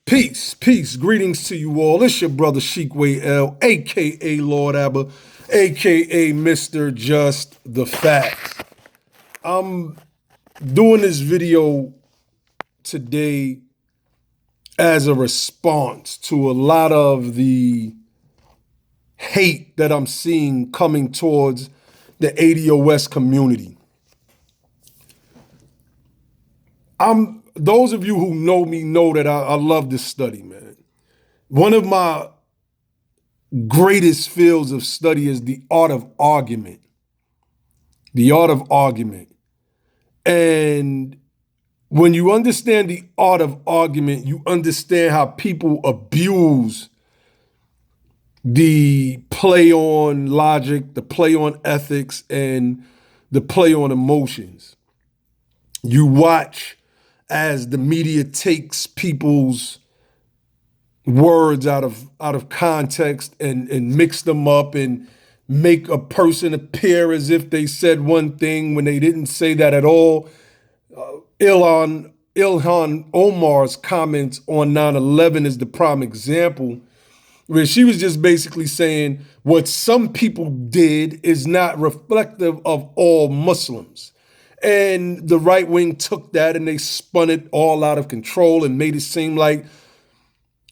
Peace, greetings to you all. It's your brother Sheikway L, aka Lord Abba, aka Mr. Just the Facts. I'm doing this video today as a response to a lot of the hate that I'm seeing coming towards the ATOS community. Those of you who know me know that I love this study, man. One of my greatest fields of study is the art of argument. The art of argument. And when you understand the art of argument, you understand how people abuse the play on logic, the play on ethics, and the play on emotions. You watch as the media takes people's words out of context and mix them up and make a person appear as if they said one thing when they didn't say that at all. Ilhan Omar's comments on 9/11 is the prime example, where she was just basically saying what some people did is not reflective of all Muslims. And the right wing took that and they spun it all out of control and made it seem like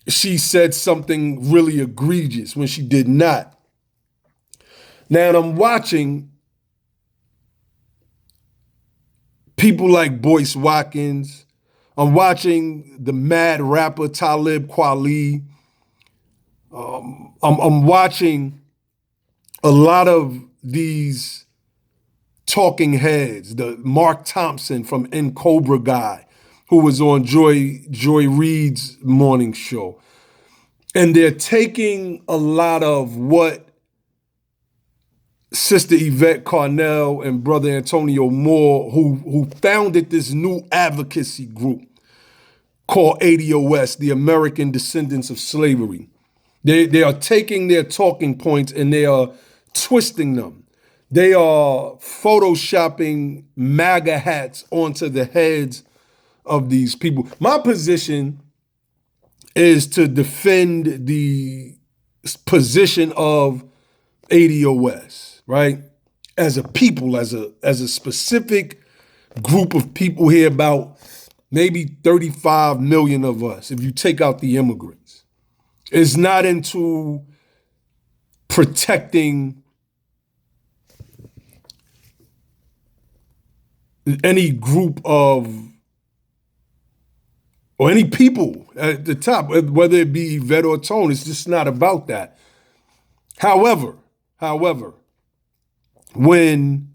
she said something really egregious when she did not. Now, I'm watching people like Boyce Watkins. I'm watching the mad rapper Talib Kweli. I'm watching a lot of these talking heads, the Mark Thompson from N Cobra guy, who was on Joy Reid's morning show. And they're taking a lot of what Sister Yvette Carnell and Brother Antonio Moore, who founded this new advocacy group called ATOS, the American Descendants of Slavery. They are taking their talking points and they are twisting them. They are photoshopping MAGA hats onto the heads of these people. My position is to defend the position of ATOS, right? As a people, as a specific group of people here, about maybe 35 million of us, if you take out the immigrants. It's not into protecting any group of, or any people at the top, whether it be Yvette or Tone. It's just not about that. However, when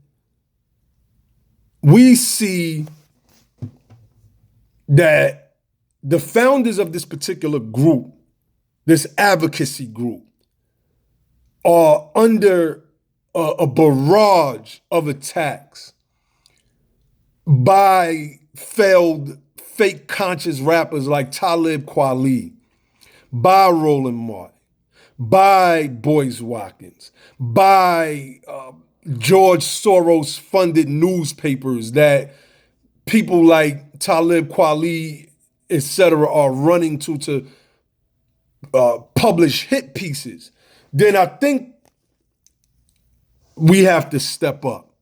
we see that the founders of this particular group, this advocacy group, are under a barrage of attacks by failed fake conscious rappers like Talib Kweli, by Roland Martin, by Boyce Watkins, by George Soros funded newspapers that people like Talib Kweli, etc., are running to publish hit pieces, then I think we have to step up.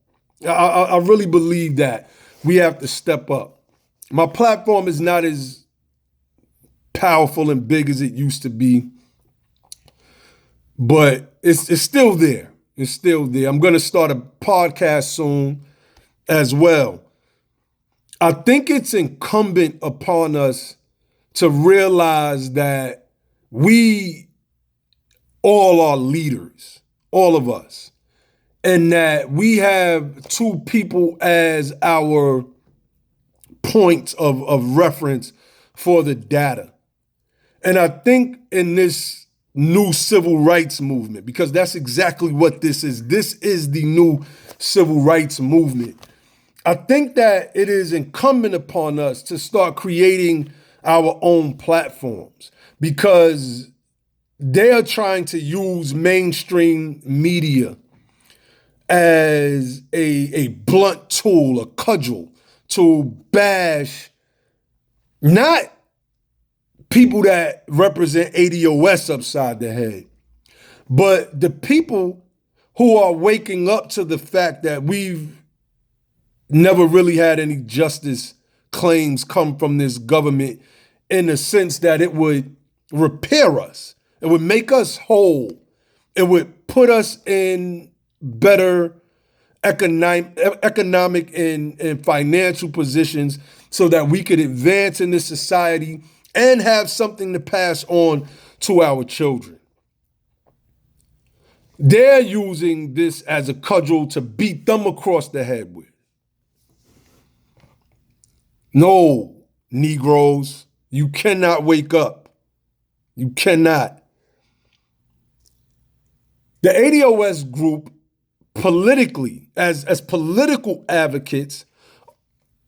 I really believe that we have to step up. My platform is not as powerful and big as it used to be, but it's still there. It's still there. I'm going to start a podcast soon as well. I think it's incumbent upon us to realize that we all are leaders, all of us, and that we have two people as our points of reference for the data. And I think in this new civil rights movement, because that's exactly what this is the new civil rights movement. I think that it is incumbent upon us to start creating our own platforms, because they are trying to use mainstream media as a blunt tool, a cudgel, to bash not people that represent ATOS upside the head. But the people who are waking up to the fact that we've never really had any justice claims come from this government, in the sense that it would repair us, it would make us whole, it would put us in better economic and financial positions so that we could advance in this society and have something to pass on to our children. They're using this as a cudgel to beat them across the head with. No, Negroes, you cannot wake up. You cannot. The ATOS group, politically, as political advocates,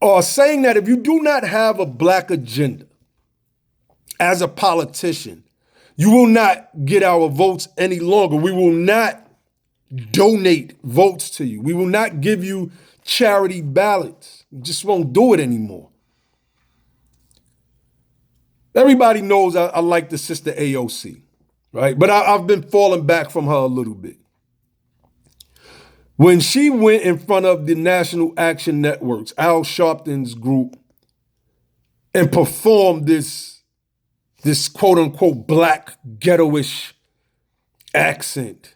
are saying that if you do not have a black agenda as a politician, you will not get our votes any longer. We will not donate votes to you. We will not give you charity ballots. We just won't do it anymore. Everybody knows I like the sister AOC, right? But I've been falling back from her a little bit. When she went in front of the National Action Network's, Al Sharpton's group, and performed this quote unquote black ghettoish accent.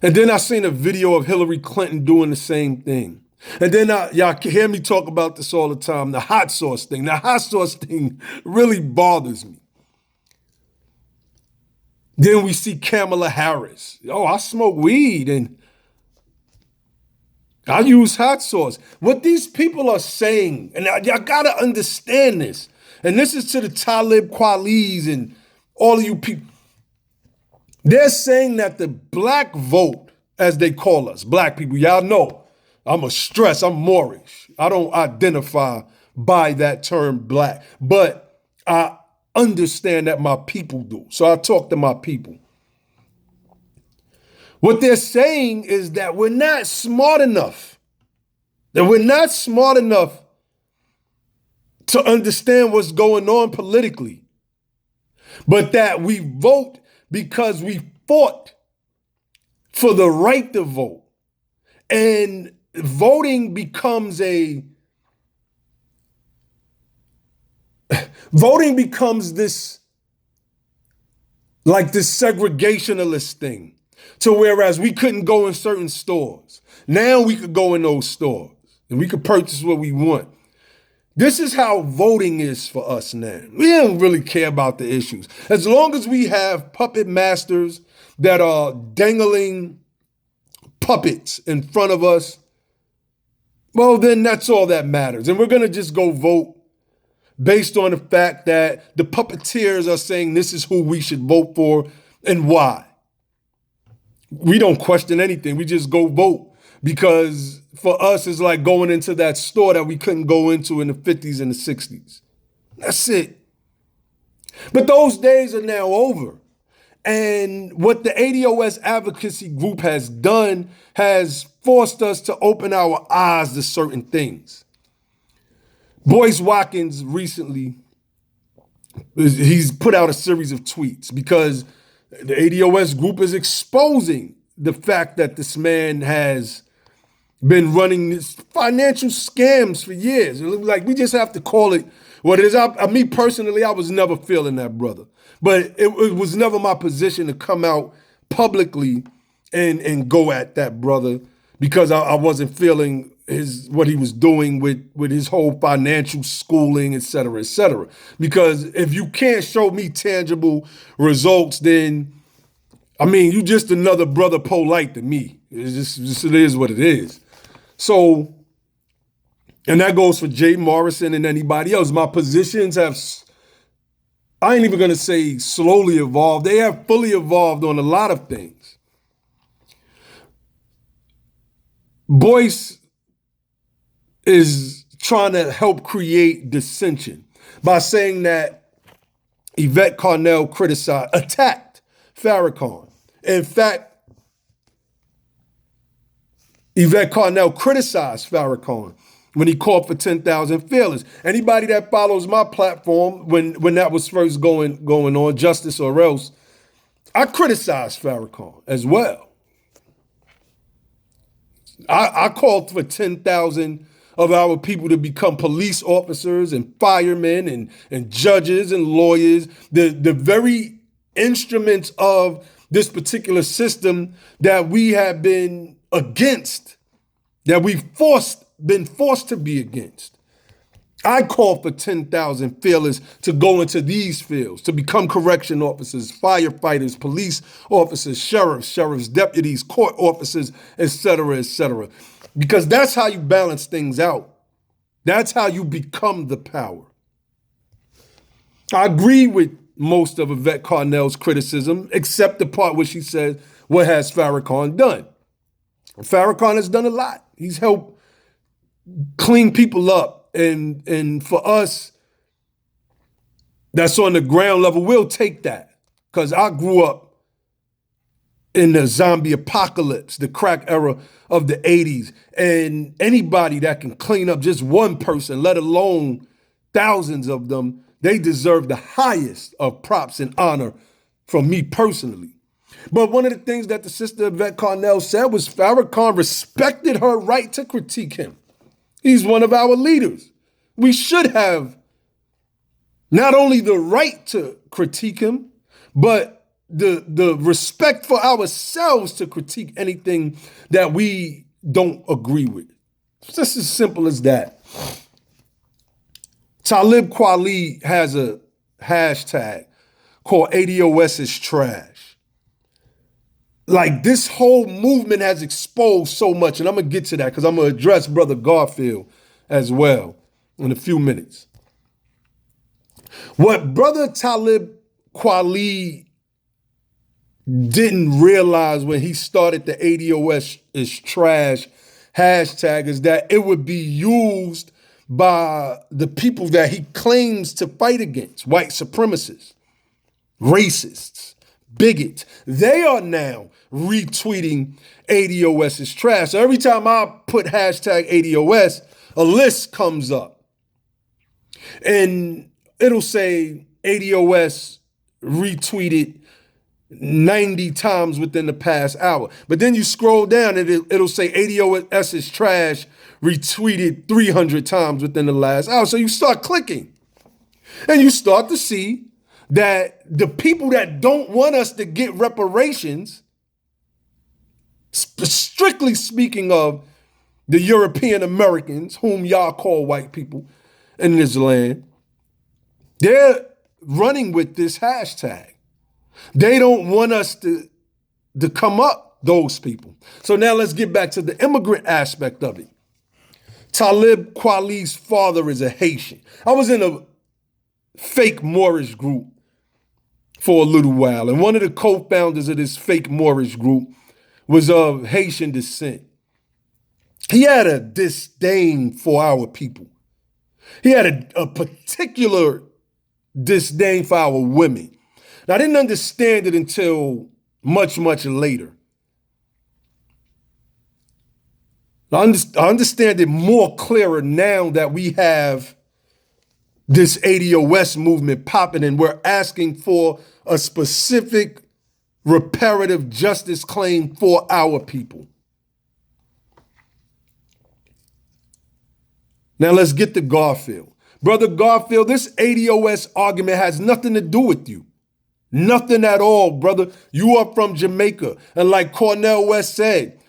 And then I seen a video of Hillary Clinton doing the same thing. And then y'all hear me talk about this all the time, the hot sauce thing. The hot sauce thing really bothers me. Then we see Kamala Harris. Oh, I smoke weed and I use hot sauce. What these people are saying, and y'all gotta understand this, and this is to the Talib Kwelis and all of you people. They're saying that the black vote, as they call us, black people, y'all know, I'm Moorish. I don't identify by that term black, but I understand that my people do. So I talk to my people. What they're saying is that we're not smart enough. That we're not smart enough to understand what's going on politically. But that we vote because we fought for the right to vote. And voting becomes this segregationalist thing. To whereas we couldn't go in certain stores. Now we could go in those stores and we could purchase what we want. This is how voting is for us now. We don't really care about the issues. As long as we have puppet masters that are dangling puppets in front of us, well, then that's all that matters. And we're going to just go vote based on the fact that the puppeteers are saying this is who we should vote for and why. We don't question anything. We just go vote because for us, it's like going into that store that we couldn't go into in the 50s and the 60s. That's it. But those days are now over. And what the ATOS advocacy group has done has forced us to open our eyes to certain things. Boyce Watkins recently, he's put out a series of tweets because the ATOS group is exposing the fact that this man has been running these financial scams for years. Like, we just have to call it what it is. Me personally, I was never feeling that brother. But it was never my position to come out publicly and go at that brother because I wasn't feeling what he was doing with his whole financial schooling, et cetera, et cetera. Because if you can't show me tangible results, then, I mean, you just another brother polite to me. It's just it is what it is. So, and that goes for Jay Morrison and anybody else. My positions have, I ain't even gonna say slowly evolved. They have fully evolved on a lot of things. Boyce is trying to help create dissension by saying that Yvette Carnell attacked Farrakhan. In fact, Yvette Carnell criticized Farrakhan when he called for 10,000 fearless. Anybody that follows my platform when that was first going on, Justice or Else, I criticized Farrakhan as well. I called for 10,000 of our people to become police officers and firemen and judges and lawyers, the very instruments of this particular system that we have been against, that we've been forced to be against. I call for 10,000 fearless to go into these fields, to become correction officers, firefighters, police officers, sheriffs, deputies, court officers, et cetera, because that's how you balance things out. That's how you become the power. I agree with most of Yvette Carnell's criticism, except the part where she says, what has Farrakhan done? Farrakhan has done a lot. He's helped clean people up. And for us, that's on the ground level, we'll take that. Because I grew up in the zombie apocalypse, the crack era of the 80s. And anybody that can clean up just one person, let alone thousands of them, they deserve the highest of props and honor from me personally. But one of the things that the sister Yvette Carnell said was Farrakhan respected her right to critique him. He's one of our leaders. We should have not only the right to critique him, but the respect for ourselves to critique anything that we don't agree with. It's just as simple as that. Talib Kweli has a hashtag called ATOS is trash. Like, this whole movement has exposed so much, and I'm going to get to that because I'm going to address Brother Garfield as well in a few minutes. What Brother Talib Kweli didn't realize when he started the ATOS is trash hashtag is that it would be used by the people that he claims to fight against, white supremacists, racists, bigots. They are now retweeting ATOS is trash. So every time I put hashtag ATOS, a list comes up. And it'll say ATOS retweeted 90 times within the past hour. But then you scroll down and it'll say ATOS is trash retweeted 300 times within the last hour. So you start clicking and you start to see that the people that don't want us to get reparations, strictly speaking of the European Americans, whom y'all call white people in this land, they're running with this hashtag. They don't want us to come up, those people. So now let's get back to the immigrant aspect of it. Talib Kweli's father is a Haitian. I was in a fake Moorish group for a little while, and one of the co-founders of this fake Moorish group was of Haitian descent. He had a disdain for our people. He had a particular disdain for our women. Now, I didn't understand it until much, much later. I understand it more clearer now that we have this ATOS movement popping and we're asking for a specific reparative justice claim for our people. Now let's get to Garfield. Brother Garfield, this ATOS argument has nothing to do with you. Nothing at all, brother. You are from Jamaica. And like Cornel West said,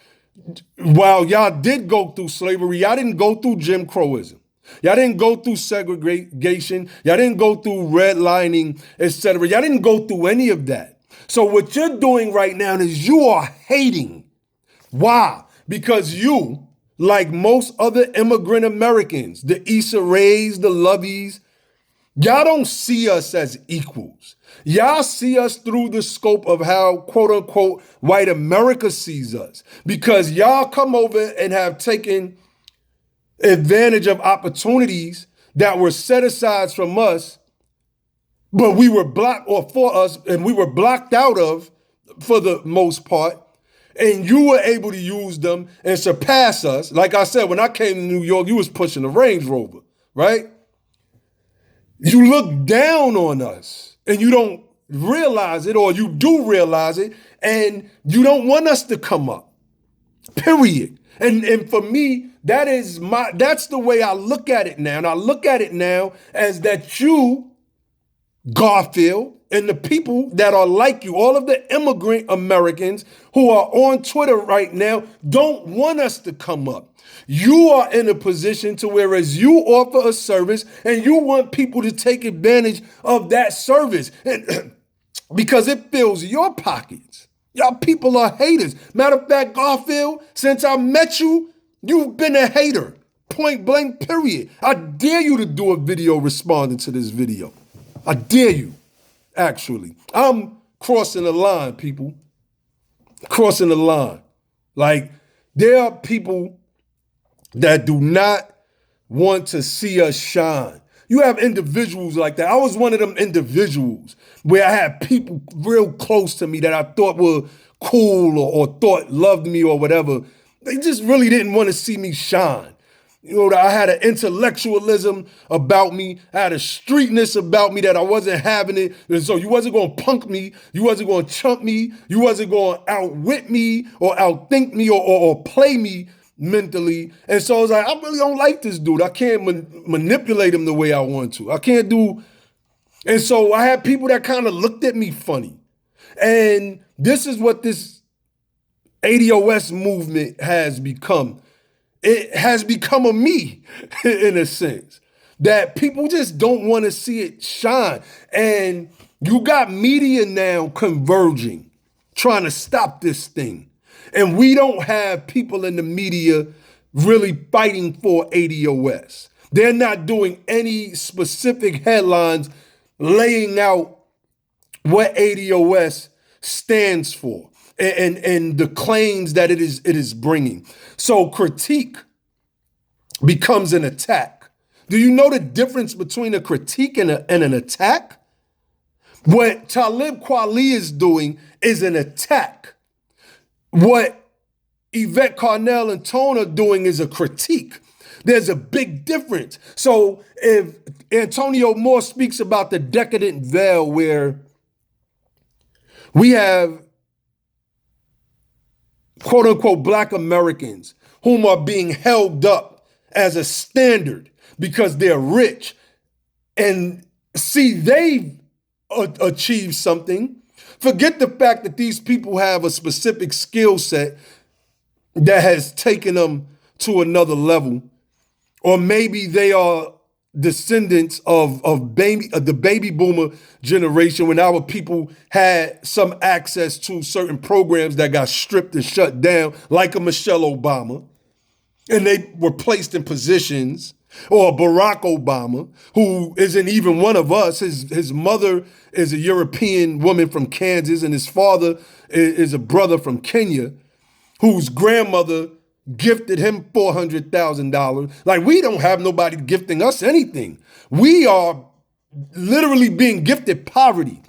while y'all did go through slavery, y'all didn't go through Jim Crowism. Y'all didn't go through segregation. Y'all didn't go through redlining, etc. Y'all didn't go through any of that. So what you're doing right now is you are hating. Why? Because you, like most other immigrant Americans, the Issa Raes, the Loveys, y'all don't see us as equals. Y'all see us through the scope of how, quote unquote, white America sees us. Because y'all come over and have taken advantage of opportunities that were set aside from us, but we were blocked, or for us, and we were blocked out of for the most part. And you were able to use them and surpass us. Like I said, when I came to New York, you was pushing a Range Rover, right? You look down on us and you don't realize it, or you do realize it, and you don't want us to come up. Period. And for me, that's the way I look at it now. And I look at it now as that you, Garfield, and the people that are like you, all of the immigrant Americans who are on Twitter right now, don't want us to come up. You are in a position to whereas you offer a service and you want people to take advantage of that service and because it fills your pockets. Y'all people are haters. Matter of fact, Garfield, since I met you, you've been a hater. Point blank, period. I dare you to do a video responding to this video. I dare you, actually. I'm crossing the line, people. Crossing the line. Like, there are people that do not want to see us shine. You have individuals like that. I was one of them individuals where I had people real close to me that I thought were cool or thought loved me or whatever. They just really didn't want to see me shine. You know, I had an intellectualism about me. I had a streetness about me that I wasn't having it. And so you wasn't going to punk me. You wasn't going to chump me. You wasn't going to outwit me or outthink me or play me mentally. And so I was like, I really don't like this dude. I can't manipulate him the way I want to. I can't do. And so I had people that kind of looked at me funny. And this is what this ATOS movement has become. It has become a me in a sense that people just don't want to see it shine. And you got media now converging, trying to stop this thing. And we don't have people in the media really fighting for ATOS. They're not doing any specific headlines laying out what ATOS stands for and the claims that it is bringing. So critique becomes an attack. Do you know the difference between a critique and an attack? What Talib Kweli is doing is an attack. What Yvette Carnell and Tone are doing is a critique. There's a big difference. So if Antonio Moore speaks about the decadent veil where we have quote unquote Black Americans whom are being held up as a standard because they're rich and see they've achieved something. Forget the fact that these people have a specific skill set that has taken them to another level. Or maybe they are descendants of the baby boomer generation when our people had some access to certain programs that got stripped and shut down, like a Michelle Obama. And they were placed in positions, or Barack Obama, who isn't even one of us. His mother is a European woman from Kansas, and his father is a brother from Kenya, whose grandmother gifted him $400,000. Like, we don't have nobody gifting us anything. We are literally being gifted poverty.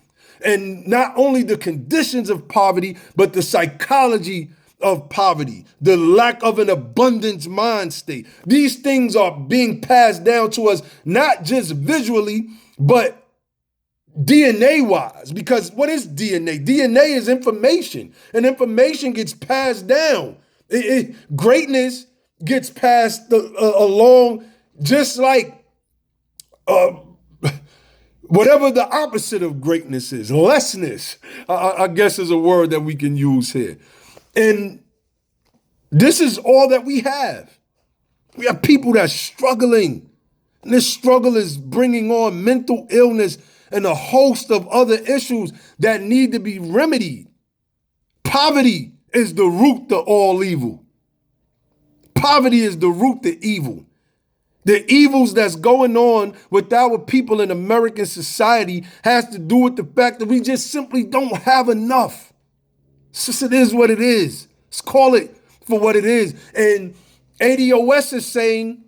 And not only the conditions of poverty, but the psychology of poverty, the lack of an abundance mind state. These things are being passed down to us, not just visually, but DNA-wise. Because what is DNA? DNA is information, and information gets passed down. Greatness gets passed along just like whatever the opposite of greatness is. Lessness, I guess, is a word that we can use here. And this is all that we have. We have people that's struggling. And this struggle is bringing on mental illness and a host of other issues that need to be remedied. Poverty is the root to all evil. Poverty is the root to evil. The evils that's going on with our people in American society has to do with the fact that we just simply don't have enough. It is what it is. Let's call it for what it is. And ATOS is saying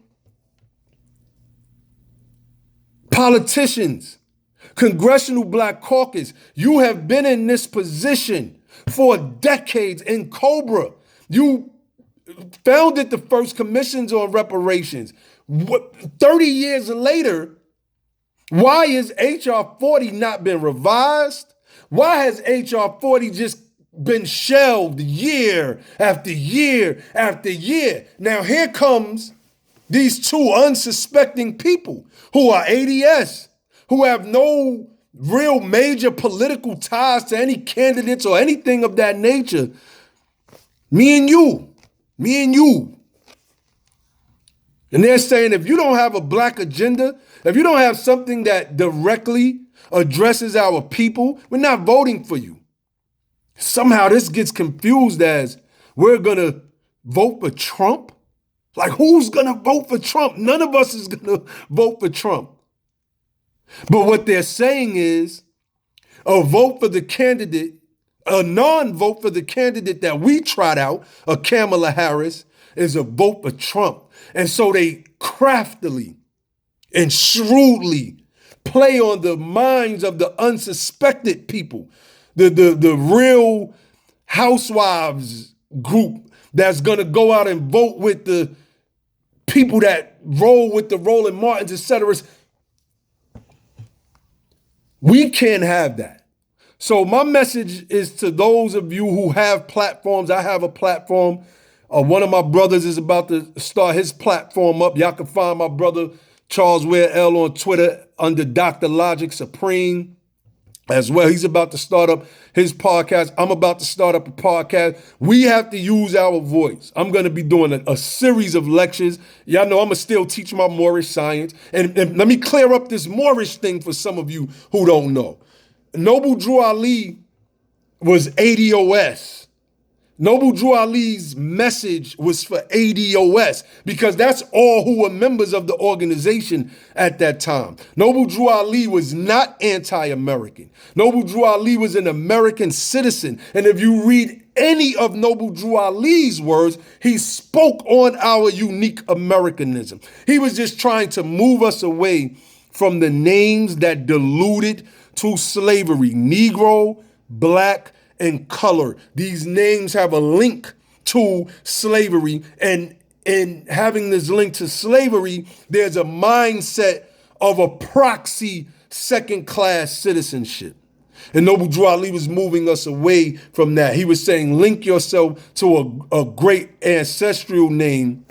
politicians, Congressional Black Caucus, you have been in this position for decades in Cobra. You founded the first commissions on reparations. 30 years later, why has HR 40 not been revised? Why has HR 40 just been shelved year after year after year? Now here comes these two unsuspecting people who are ADS, who have no real major political ties to any candidates or anything of that nature. Me and you. And they're saying if you don't have a black agenda, if you don't have something that directly addresses our people, we're not voting for you. Somehow this gets confused as we're going to vote for Trump. Like, who's going to vote for Trump? None of us is going to vote for Trump. But what they're saying is a vote for the candidate, a non-vote for the candidate that we trot out, a Kamala Harris, is a vote for Trump. And so they craftily and shrewdly play on the minds of the unsuspected people, the real housewives group that's going to go out and vote with the people that roll with the Roland Martins, etc. We can't have that. So my message is to those of you who have platforms. I have a platform. One of my brothers is about to start his platform up. Y'all can find my brother Charles Ware L on Twitter under Dr. Logic Supreme as well. He's about to start up his podcast. I'm about to start up a podcast. We have to use our voice. I'm going to be doing a series of lectures. Y'all know I'm going to still teach my Moorish science. And let me clear up this Moorish thing for some of you who don't know. Noble Drew Ali was ATOS. Noble Drew Ali's message was for ATOS because that's all who were members of the organization at that time. Noble Drew Ali was not anti-American. Noble Drew Ali was an American citizen. And if you read any of Noble Drew Ali's words, he spoke on our unique Americanism. He was just trying to move us away from the names that deluded to slavery: Negro, Black, and color. These names have a link to slavery, and in having this link to slavery, there's a mindset of a proxy second-class citizenship. And Noble Drew Ali was moving us away from that. He was saying, link yourself to a great ancestral name.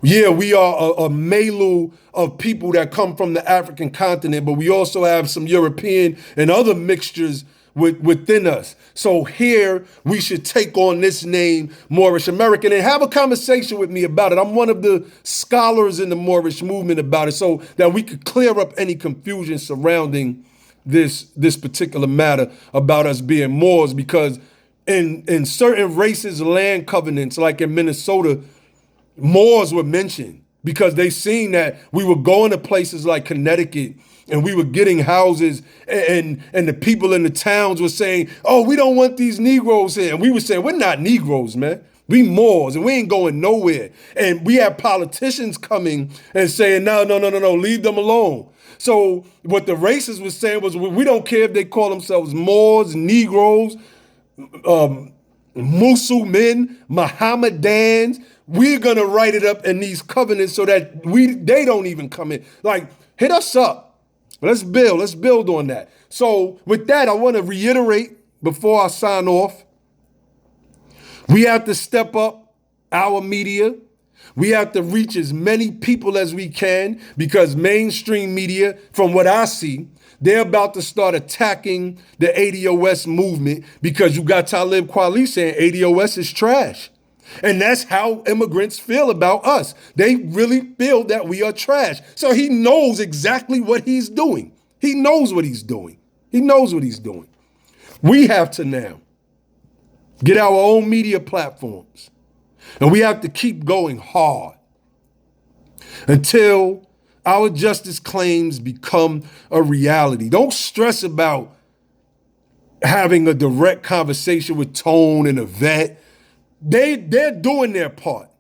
Yeah, we are a melu of people that come from the African continent, but we also have some European and other mixtures within us. So here we should take on this name, Moorish American, and have a conversation with me about it. I'm one of the scholars in the Moorish movement about it, so that we could clear up any confusion surrounding this particular matter about us being Moors, because in certain races' land covenants, like in Minnesota, Moors were mentioned because they seen that we were going to places like Connecticut and we were getting houses, and the people in the towns were saying, oh, we don't want these Negroes here. And we were saying, we're not Negroes, man. We Moors, and we ain't going nowhere. And we have politicians coming and saying, no, leave them alone. So what the racists were saying was, we don't care if they call themselves Moors, Negroes, Musulman, Mohammedans. We're going to write it up in these covenants so that they don't even come in. Like, hit us up. Let's build on that. So with that, I want to reiterate before I sign off, we have to step up our media. We have to reach as many people as we can, because mainstream media, from what I see, they're about to start attacking the ATOS movement, because you got Talib Kweli saying ATOS is trash. And that's how immigrants feel about us. They really feel that we are trash. So he knows exactly what he's doing. He knows what he's doing. We have to now get our own media platforms, and we have to keep going hard until our justice claims become a reality. Don't stress about having a direct conversation with Tone and Yvette. They're doing their part.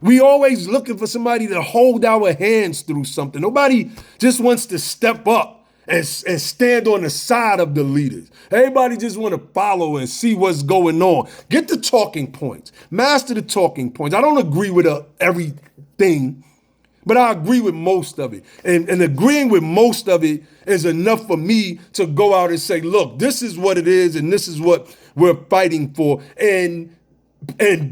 We always looking for somebody to hold our hands through something. Nobody just wants to step up and stand on the side of the leaders. Everybody just want to follow and see what's going on. Get the talking points. Master the talking points. I don't agree with everything, but I agree with most of it. And agreeing with most of it is enough for me to go out and say, look, this is what it is and this is what we're fighting for. And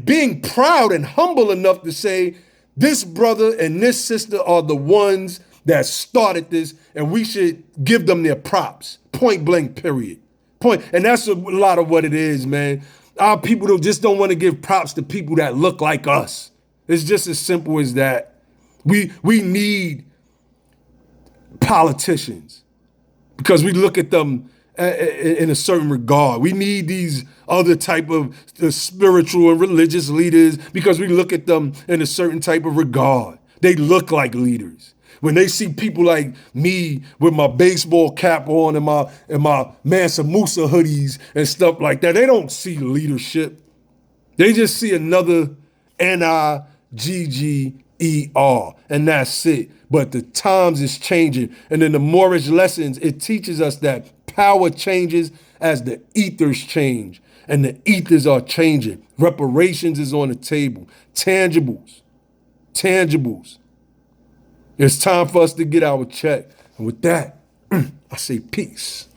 being proud and humble enough to say, this brother and this sister are the ones that started this, and we should give them their props. Point blank, period. And that's a lot of what it is, man. Our people just don't want to give props to people that look like us. It's just as simple as that. We need politicians because we look at them in a certain regard. We need these other type of spiritual and religious leaders because we look at them in a certain type of regard. They look like leaders. When they see people like me with my baseball cap on and my Mansa Musa hoodies and stuff like that, they don't see leadership. They just see another NIGGER, and that's it. But the times is changing. And in the Moorish lessons, it teaches us that power changes as the ethers change. And the ethers are changing. Reparations is on the table. Tangibles. It's time for us to get our check. And with that, I say peace.